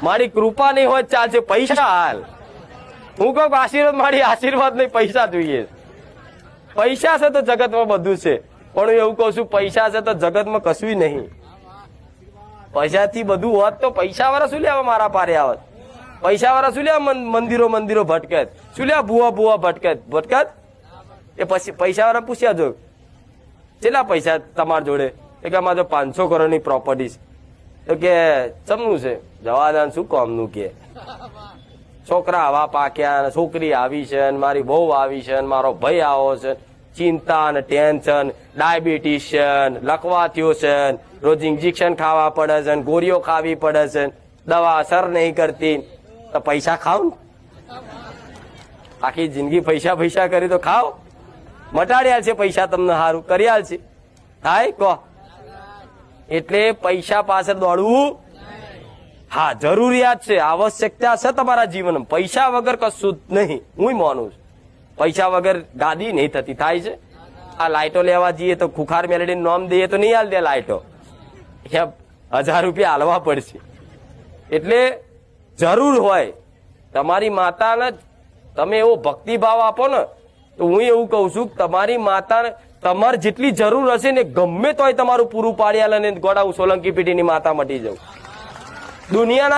મારી કૃપા નહીં હોય ચાલશે, પૈસા હાલ. હું કહું આશીર્વાદ, મારી આશીર્વાદ નહીં, પૈસા જોઈએ. પૈસા છે તો જગતમાં બધું છે, પણ હું એવું કહું છું પૈસા છે તો જગતમાં કશું નહીં. પૈસાથી બધું હોત તો પૈસા વાળા શું લેવા મારા પારે આવત? પૈસા વાળા શું લેવા મંદિરો ભટકેત? શું લેવા ભૂવા ભટકેત? એ પછી પૈસા વાળા પૂછ્યા જો કેટલા પૈસા તમારા જોડે? કે અમારે તો 500 કરોડની પ્રોપર્ટી છે. તો કે ચમનું છે? જવાદાન શું કામનું? કે છોકરા આવા પાક્યા, છોકરી આવી છે, મારી બહુ આવી છે, મારો ભાઈ આવો છે, ચિંતા ને ટેન્શન, ડાયાબિટીસ છે, લકવા થયો છે, રોજ ઇન્જેક્શન ખાવા પડે છે, ગોળીઓ ખાવી પડે છે, દવા અસર નહીં કરતી. તો પૈસા ખાવ ને, આખી જિંદગી પૈસા કરી તો ખાઓ. મટાડી આલ છે પૈસા, તમને સારું કરી આલ છે. થાય કહો. એટલે પૈસા પાછળ દોડવું હા જરૂરિયાત છે, આવશ્યકતા છે તમારા જીવનમાં. પૈસા વગર કશું જ નહીં, હું માનું છું. પૈસા વગર ગાદી નહીં થતી. થાય છે આ લાઈટો લેવા જઈએ તો ખુખાર મેલેડીને નોમ દઈએ તો નહીં હાલ દે લાઈટો, 1000 રૂપિયા હાલવા પડશે. એટલે જરૂર હોય તમારી માતાને તમે એવો ભક્તિભાવ આપો ને, તો હું એવું કઉ છું તમારી માતાને તમારે જેટલી જરૂર હશે ને ગમે તોય તમારું પૂરું પાડી આલે ને ગોડા હું સોલંકી પેઢીની માતા મટી જાઉં. દુનિયાના